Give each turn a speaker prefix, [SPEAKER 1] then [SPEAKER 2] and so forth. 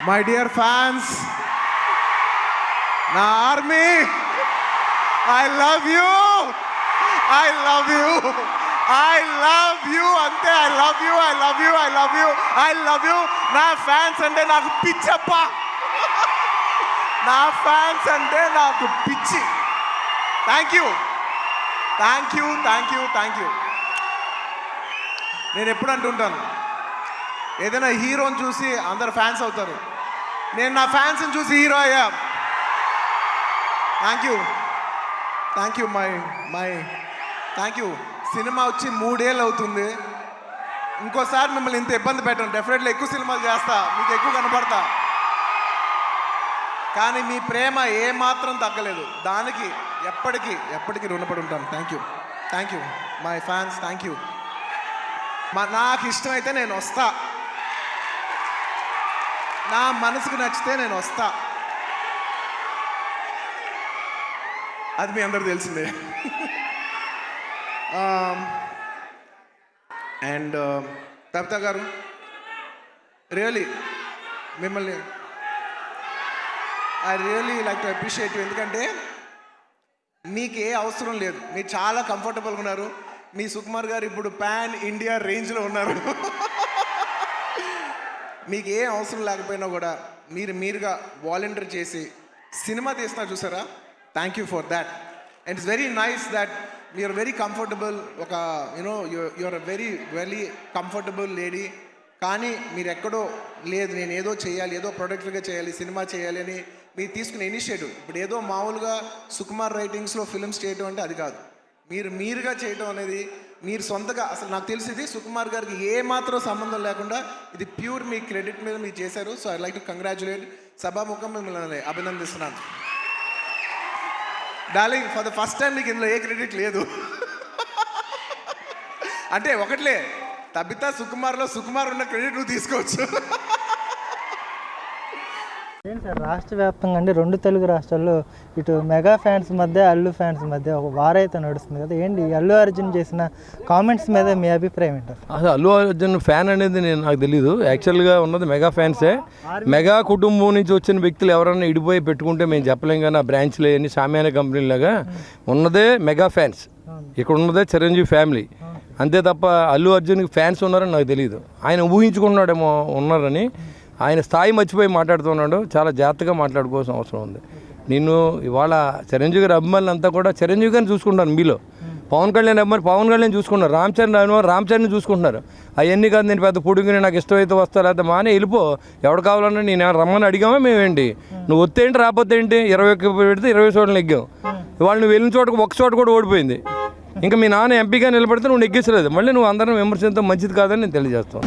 [SPEAKER 1] My dear fans, నా army, I love you, I love you, I love you, అంతే. I love you, I love you, I love you, I love you. నా fans అంటే నాకు పిచ్చప్ప, నా fans అంటే నాకు పిచ్చి. Thank you, thank you, thank you, thank you. నేను ఎప్పుడు అంటుంటాను, ఏదైనా హీరోని చూసి అందరు ఫ్యాన్స్ అవుతారు. నేను నా ఫ్యాన్స్ని చూసి హీరో అయ్యా. Thank you, thank you, my thank you. Cinema వచ్చి 3 ఏళ్ళు అవుతుంది. ఇంకోసారి మిమ్మల్ని ఇంత ఇబ్బంది పెట్టను. డెఫినెట్లీ ఎక్కువ సినిమాలు చేస్తా, మీకు ఎక్కువ కనపడతా. కానీ మీ ప్రేమ ఏమాత్రం తగ్గలేదు. దానికి ఎప్పటికీ రుణపడి ఉంటాను. Thank you, thank you my fans, thank you. నాకు ఇష్టమైతే నేను వస్తా, నా మనసుకు నచ్చితే నేను వస్తా. అది మీ అందరూ తెలిసిందే. అండ్ తబితా గారు, రియలీ మిమ్మల్ని I really like to appreciate you. ఎందుకంటే మీకు ఏ అవసరం లేదు, మీరు చాలా కంఫర్టబుల్గా ఉన్నారు. మీ సుకుమార్ గారు ఇప్పుడు పాన్ ఇండియా రేంజ్లో ఉన్నారు. మీకు ఏ అవసరం లేకపోయినా కూడా మీరుగా వాలంటీర్ చేసి సినిమా తీస్తున్నారు చూసారా. Thank you for that. And it's very nice that you're very comfortable. ఒక యూఆర్ వెరీ కంఫర్టబుల్ లేడీ. కానీ మీరు ఎక్కడో లేదు, నేను ఏదో చేయాలి, ఏదో ప్రొడక్టివ్గా చేయాలి, సినిమా చేయాలి అని మీరు తీసుకునే ఇనిషియేటివ్. ఇప్పుడు ఏదో మామూలుగా సుకుమార్ రైటింగ్స్లో ఫిల్మ్స్ చేయడం అంటే అది కాదు. మీరుగా చేయడం అనేది, మీరు సొంతగా, అసలు నాకు తెలిసి ఇది సుకుమార్ గారికి ఏమాత్రం సంబంధం లేకుండా ఇది ప్యూర్ మీ క్రెడిట్ మీద మీరు చేశారు. So I like to congratulate. సభాముఖం మిమ్మల్ని అభినందిస్తున్నాను. Darling, for the first time మీకు ఇందులో ఏ క్రెడిట్ లేదు. అంటే ఒకట్లే, తబితా సుకుమార్లో సుకుమార్ ఉన్న క్రెడిట్ నువ్వు తీసుకోవచ్చు.
[SPEAKER 2] ఏంటి సార్, రాష్ట్ర వ్యాప్తంగా అంటే 2 తెలుగు రాష్ట్రాల్లో ఇటు మెగా ఫ్యాన్స్ మధ్య, అల్లు ఫ్యాన్స్ మధ్య ఒక వారైతే నడుస్తుంది కదా. ఏంటి అల్లు అర్జున్ చేసిన కామెంట్స్ మీద మీ అభిప్రాయం ఏంటారు?
[SPEAKER 3] అసలు అల్లు అర్జున్ ఫ్యాన్ అనేది నాకు తెలీదు. యాక్చువల్గా ఉన్నది మెగా ఫ్యాన్సే. మెగా కుటుంబం నుంచి వచ్చిన వ్యక్తులు ఎవరైనా ఇడిపోయి పెట్టుకుంటే మేము చెప్పలేం. కానీ ఆ బ్రాంచ్లు అన్ని సామాన్య కంపెనీలాగా ఉన్నదే మెగా ఫ్యాన్స్. ఇక్కడ ఉన్నదే చిరంజీవి ఫ్యామిలీ అంతే తప్ప అల్లు అర్జున్కి ఫ్యాన్స్ ఉన్నారని నాకు తెలియదు. ఆయన ఊహించుకున్నాడేమో ఉన్నారని. ఆయన స్థాయి మర్చిపోయి మాట్లాడుతున్నాడు. చాలా జాగ్రత్తగా మాట్లాడుకోవాల్సిన అవసరం ఉంది. నేను ఇవాళ చిరంజీవి గారి అభిమానులు అంతా కూడా చిరంజీవి గారిని చూసుకుంటాను. మీలో పవన్ కళ్యాణ్ అభిమాని పవన్ కళ్యాణ్ చూసుకున్నారు, రామ్ చరణ్ చూసుకుంటున్నారు. అవన్నీ కాదు నేను పెద్ద పొడుగుని నాకు ఇష్టమైతే వస్తా, లేకపోతే మానే వెళ్ళిపో, ఎవడు కావాలన్నా నేను రమ్మని అడిగామా మేమేంటి? నువ్వు వస్తేంటి రాకపోతే ఏంటి? 21 పెడితే 20 చోట్ల నెగ్గాం. ఇవాళ నువ్వు వెళ్ళిన చోటకు ఒక చోట కూడా ఓడిపోయింది. ఇంకా మీ నాన్న ఎంపీగా నిలబడితే నువ్వు నెగ్గేసలేదు. మళ్ళీ నువ్వు అందరం విమర్శించడం మంచిది కాదని నేను తెలియజేస్తాను.